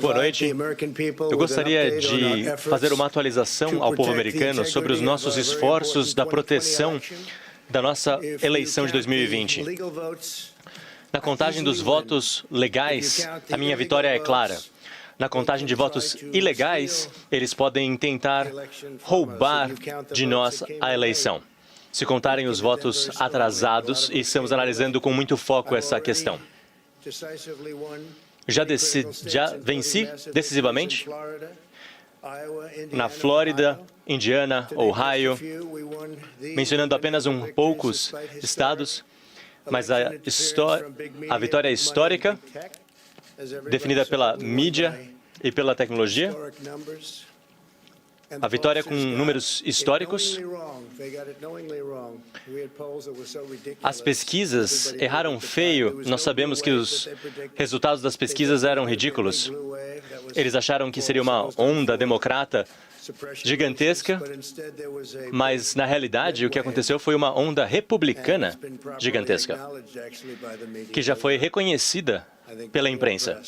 Boa noite. Eu gostaria de fazer uma atualização ao povo americano sobre os nossos esforços da proteção da nossa eleição de 2020. Na contagem dos votos legais, a minha vitória é clara. Na contagem de votos ilegais, eles podem tentar roubar de nós a eleição. Se contarem os votos atrasados, e estamos analisando com muito foco essa questão. Já venci decisivamente na Flórida, Indiana, Ohio, mencionando apenas poucos estados, mas a vitória é histórica, definida pela mídia e pela tecnologia. A vitória com números históricos. As pesquisas erraram feio. Nós sabemos que os resultados das pesquisas eram ridículos. Eles acharam que seria uma onda democrata gigantesca, mas, na realidade, o que aconteceu foi uma onda republicana gigantesca, que já foi reconhecida pela imprensa.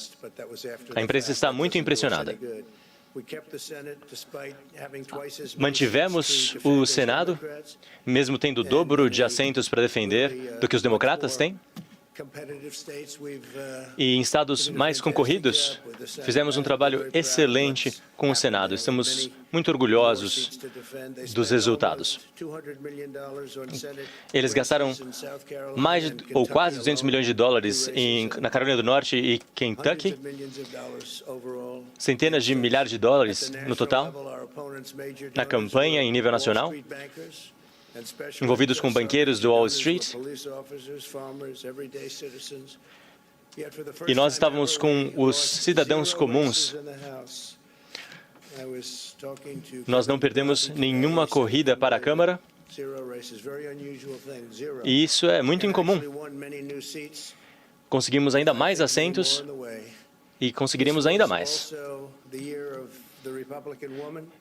A imprensa está muito impressionada. Mantivemos o Senado, mesmo tendo o dobro de assentos para defender do que os democratas têm. E em estados mais concorridos, fizemos um trabalho excelente com o Senado. Estamos muito orgulhosos dos resultados. Eles gastaram mais ou quase 200 milhões de dólares na Carolina do Norte e Kentucky, centenas de milhares de dólares no total, na campanha em nível nacional, envolvidos com banqueiros do Wall Street. E nós estávamos com os cidadãos comuns. Nós não perdemos nenhuma corrida para a Câmara. E isso é muito incomum. Conseguimos ainda mais assentos e conseguiremos ainda mais.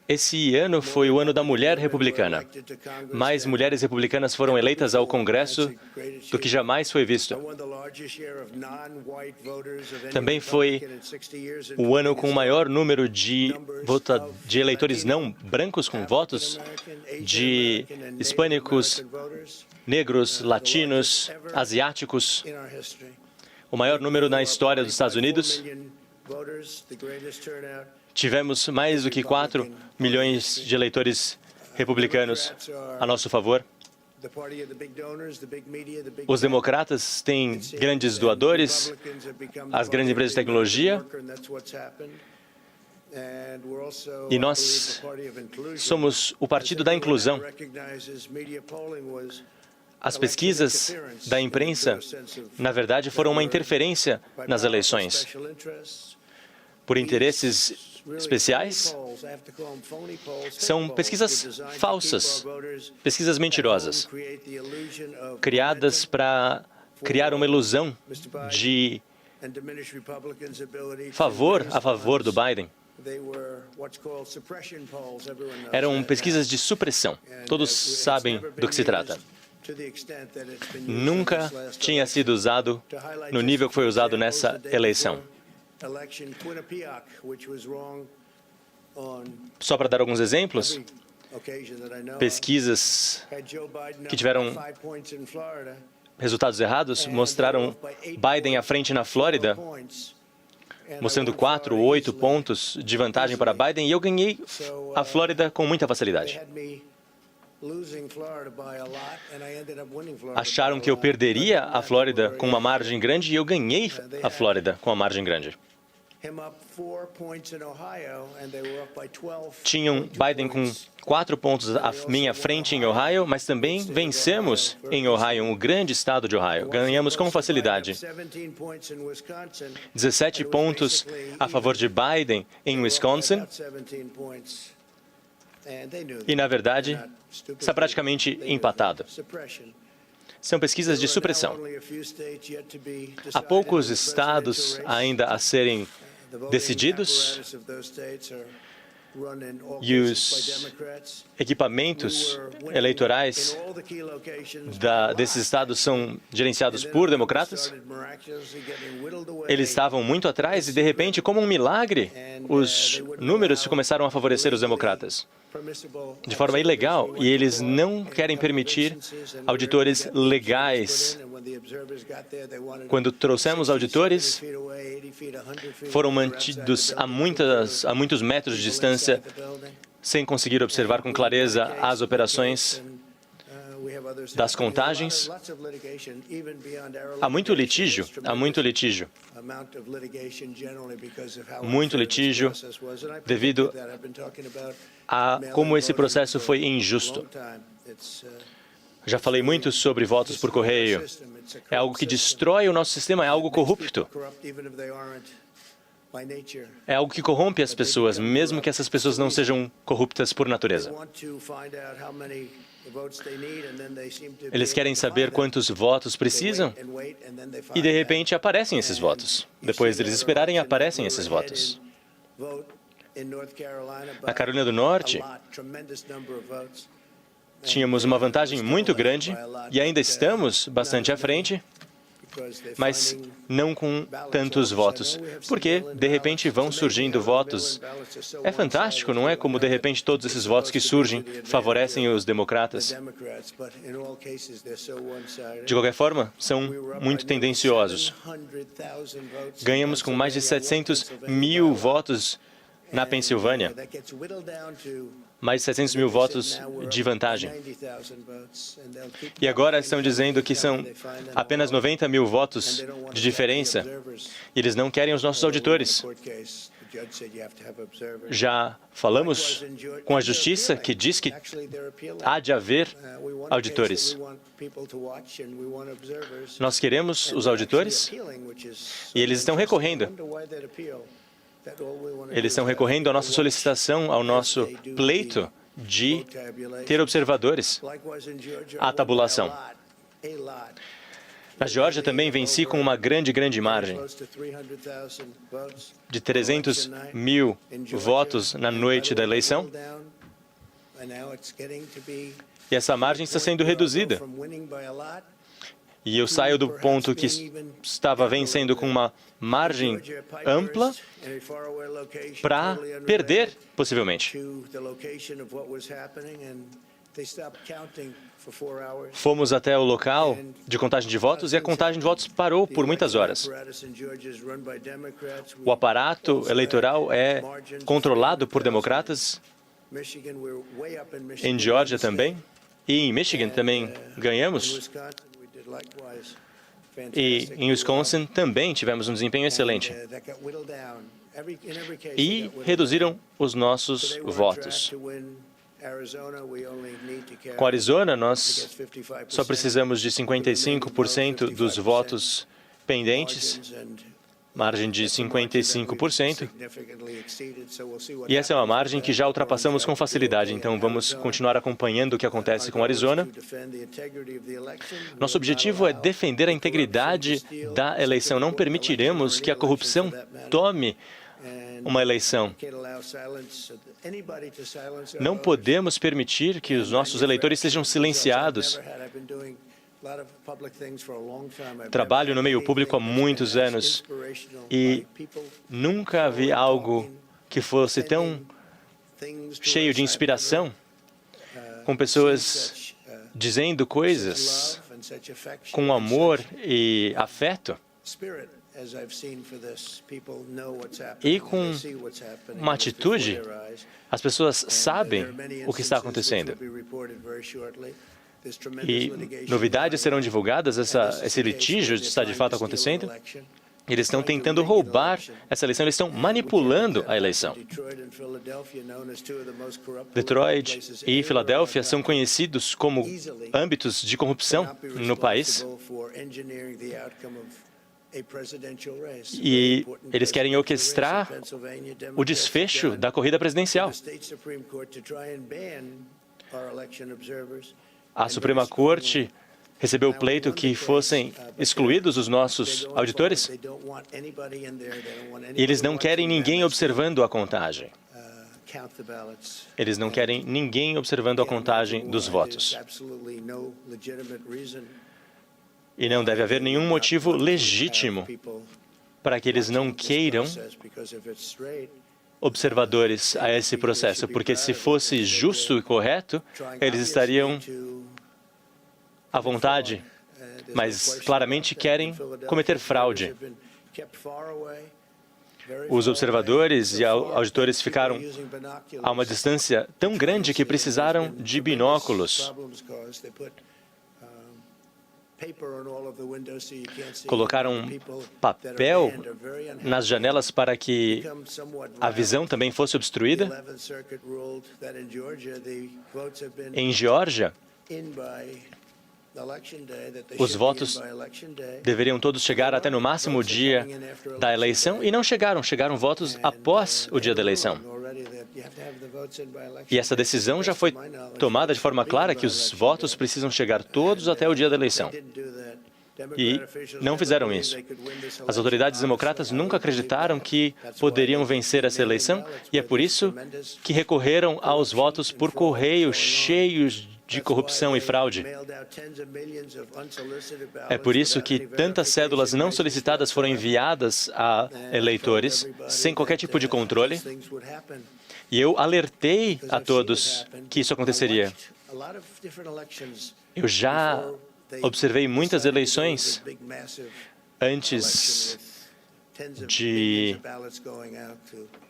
Esse ano foi o ano da mulher republicana. Mais mulheres republicanas foram eleitas ao Congresso do que jamais foi visto. Também foi o ano com o maior número de eleitores não brancos com votos, de hispânicos, negros, latinos, asiáticos. O maior número na história dos Estados Unidos. Tivemos mais do que 4 milhões de eleitores republicanos a nosso favor. Os democratas têm grandes doadores, as grandes empresas de tecnologia, e nós somos o partido da inclusão. As pesquisas da imprensa, na verdade, foram uma interferência nas eleições. Por interesses especiais, são pesquisas falsas, pesquisas mentirosas, criadas para criar uma ilusão de a favor do Biden. Eram pesquisas de supressão. Todos sabem do que se trata. Nunca tinha sido usado no nível que foi usado nessa eleição. Só para dar alguns exemplos, pesquisas que tiveram resultados errados mostraram Biden à frente na Flórida, mostrando 4 ou 8 pontos de vantagem para Biden, e eu ganhei a Flórida com muita facilidade. Acharam que eu perderia a Flórida com uma margem grande e eu ganhei a Flórida com uma margem grande. Tinham Biden com 4 pontos à minha frente em Ohio, mas também vencemos em Ohio, um grande estado de Ohio. Ganhamos com facilidade. 17 pontos a favor de Biden em Wisconsin. E, na verdade, está praticamente empatado. São pesquisas de supressão. Há poucos estados ainda a serem decididos. e os equipamentos eleitorais desses estados são gerenciados por democratas. Eles estavam muito atrás e, de repente, como um milagre, os números começaram a favorecer os democratas de forma ilegal, e eles não querem permitir auditores legais. Quando trouxemos auditores, foram mantidos a muitos metros de distância, sem conseguir observar com clareza as operações das contagens. Há muito litígio devido a como esse processo foi injusto. Já falei muito sobre votos por correio. É algo que destrói o nosso sistema, é algo corrupto. É algo que corrompe as pessoas, mesmo que essas pessoas não sejam corruptas por natureza. Eles querem saber quantos votos precisam e, de repente, aparecem esses votos. Depois deles esperarem, aparecem esses votos. Na Carolina do Norte, tínhamos uma vantagem muito grande e ainda estamos bastante à frente, mas não com tantos votos, porque, de repente, vão surgindo votos. É fantástico, não é? Como, de repente, todos esses votos que surgem favorecem os democratas. De qualquer forma, são muito tendenciosos. Ganhamos com mais de 700 mil votos na Pensilvânia. Mais de 700 mil votos de vantagem. E agora estão dizendo que são apenas 90 mil votos de diferença. E eles não querem os nossos auditores. Já falamos com a Justiça, que diz que há de haver auditores. Nós queremos os auditores e eles estão recorrendo. Eles estão recorrendo à nossa solicitação, ao nosso pleito de ter observadores à tabulação. Na Geórgia também venci com uma grande margem, de 300 mil votos na noite da eleição. E essa margem está sendo reduzida. E eu saio do ponto que estava vencendo com uma margem ampla para perder, possivelmente. Fomos até o local de contagem de votos e a contagem de votos parou por muitas horas. O aparato eleitoral é controlado por democratas. Em Geórgia também. E em Michigan também ganhamos. E em Wisconsin também tivemos um desempenho excelente. E reduziram os nossos votos. Com Arizona, nós só precisamos de 55% dos votos pendentes, margem de 55%. E essa é uma margem que já ultrapassamos com facilidade, então vamos continuar acompanhando o que acontece com Arizona. Nosso objetivo é defender a integridade da eleição. Não permitiremos que a corrupção tome uma eleição. Não podemos permitir que os nossos eleitores sejam silenciados. Trabalho no meio público há muitos anos e nunca vi algo que fosse tão cheio de inspiração, com pessoas dizendo coisas com amor e afeto e com uma atitude. As pessoas sabem o que está acontecendo. E novidades serão divulgadas, esse litígio está de fato acontecendo. Eles estão tentando roubar essa eleição, eles estão manipulando a eleição. Detroit e Filadélfia são conhecidos como âmbitos de corrupção no país. E eles querem orquestrar o desfecho da corrida presidencial. A Suprema Corte recebeu o pleito que fossem excluídos os nossos auditores. E eles não querem ninguém observando a contagem. Eles não querem ninguém observando a contagem dos votos. E não deve haver nenhum motivo legítimo para que eles não queiram observadores a esse processo, porque se fosse justo e correto, eles estariam à vontade, mas claramente querem cometer fraude. Os observadores e auditores ficaram a uma distância tão grande que precisaram de binóculos. Colocaram papel nas janelas para que a visão também fosse obstruída. Em Geórgia, os votos deveriam todos chegar até no máximo o dia da eleição e não chegaram. Chegaram votos após o dia da eleição. E essa decisão já foi tomada de forma clara que os votos precisam chegar todos até o dia da eleição. E não fizeram isso. As autoridades democratas nunca acreditaram que poderiam vencer essa eleição e é por isso que recorreram aos votos por correio cheios de corrupção e fraude. É por isso que tantas cédulas não solicitadas foram enviadas a eleitores sem qualquer tipo de controle. E eu alertei a todos que isso aconteceria. Eu já observei muitas eleições antes de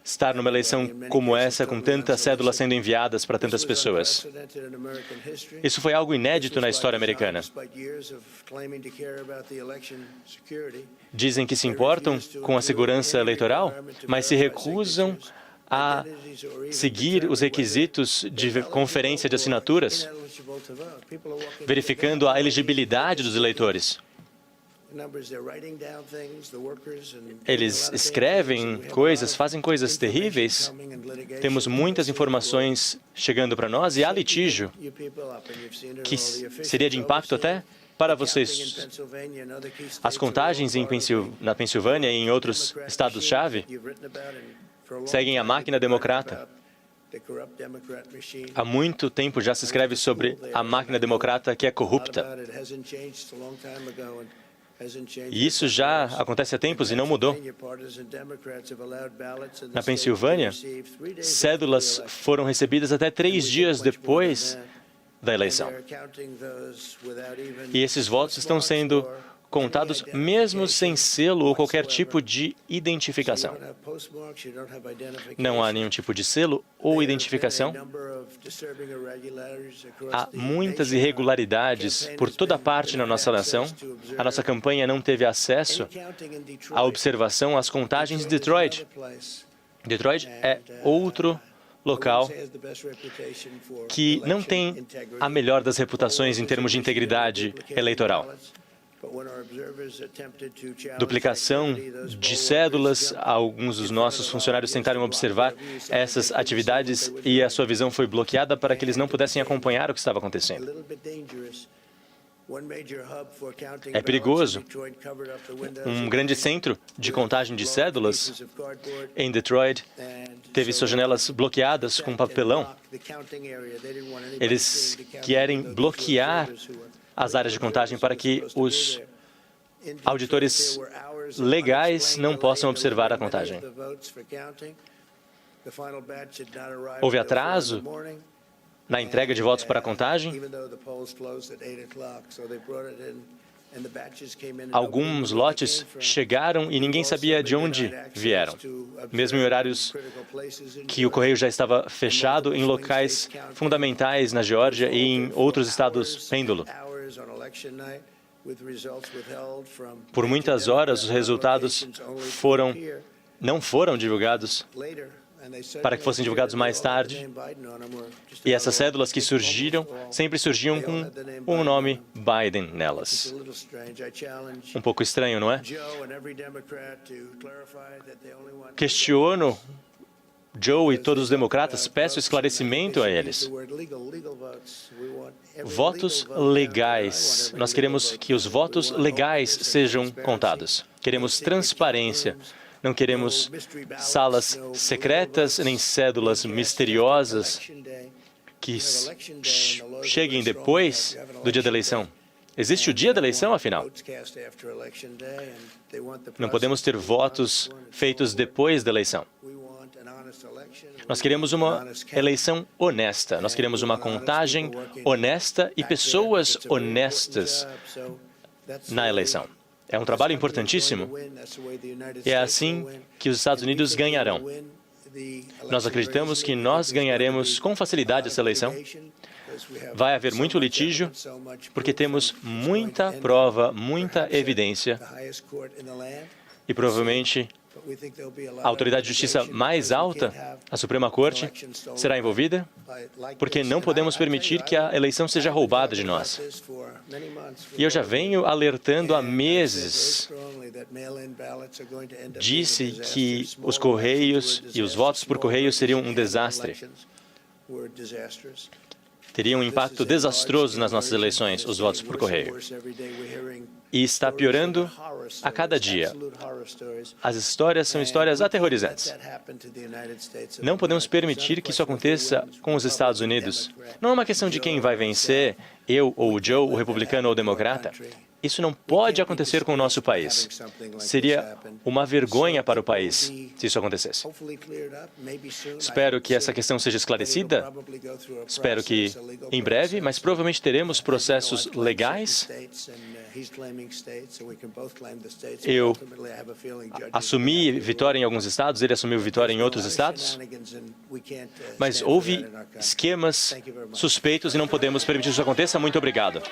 estar numa eleição como essa, com tantas cédulas sendo enviadas para tantas pessoas. Isso foi algo inédito na história americana. Dizem que se importam com a segurança eleitoral, mas se recusam a seguir os requisitos de conferência de assinaturas, verificando a elegibilidade dos eleitores. Eles escrevem coisas, fazem coisas terríveis. Temos muitas informações chegando para nós e há litígio que seria de impacto até para vocês. As contagens na Pensilvânia e em outros estados-chave seguem a máquina democrata. Há muito tempo já se escreve sobre a máquina democrata que é corrupta. E isso já acontece há tempos e não mudou. Na Pensilvânia, cédulas foram recebidas até 3 dias depois da eleição. E esses votos estão sendo contados mesmo sem selo ou qualquer tipo de identificação. Não há nenhum tipo de selo ou identificação. Há muitas irregularidades por toda parte na nossa nação. A nossa campanha não teve acesso à observação às contagens de Detroit. Detroit é outro local que não tem a melhor das reputações em termos de integridade eleitoral. Duplicação de cédulas, alguns dos nossos funcionários tentaram observar essas atividades e a sua visão foi bloqueada para que eles não pudessem acompanhar o que estava acontecendo. É perigoso. Um grande centro de contagem de cédulas em Detroit teve suas janelas bloqueadas com papelão. Eles querem bloquear as áreas de contagem para que os auditores legais não possam observar a contagem. Houve atraso na entrega de votos para a contagem. Alguns lotes chegaram e ninguém sabia de onde vieram, mesmo em horários que o correio já estava fechado em locais fundamentais na Geórgia e em outros estados pêndulo. Por muitas horas, os resultados não foram divulgados para que fossem divulgados mais tarde. E essas cédulas que surgiram, sempre surgiam com o nome Biden nelas. Um pouco estranho, não é? Questiono Joe e todos os democratas, peço esclarecimento a eles. Votos legais. Nós queremos que os votos legais sejam contados. Queremos transparência. Não queremos salas secretas nem cédulas misteriosas que cheguem depois do dia da eleição. Existe o dia da eleição, afinal. Não podemos ter votos feitos depois da eleição. Nós queremos uma eleição honesta. Nós queremos uma contagem honesta e pessoas honestas na eleição. É um trabalho importantíssimo. É assim que os Estados Unidos ganharão. Nós acreditamos que nós ganharemos com facilidade essa eleição. Vai haver muito litígio, porque temos muita prova, muita evidência, e provavelmente a autoridade de justiça mais alta, a Suprema Corte, será envolvida, porque não podemos permitir que a eleição seja roubada de nós. E eu já venho alertando há meses. Disse que os correios e os votos por correio seriam um desastre. Teria um impacto desastroso nas nossas eleições, os votos por correio. E está piorando a cada dia. As histórias são histórias aterrorizantes. Não podemos permitir que isso aconteça com os Estados Unidos. Não é uma questão de quem vai vencer, eu ou o Joe, o republicano ou o democrata. Isso não pode acontecer com o nosso país. Seria uma vergonha para o país se isso acontecesse. Espero que essa questão seja esclarecida. Espero que em breve, mas provavelmente teremos processos legais. Eu assumi vitória em alguns estados, ele assumiu vitória em outros estados. Mas houve esquemas suspeitos e não podemos permitir que isso aconteça. Muito obrigado.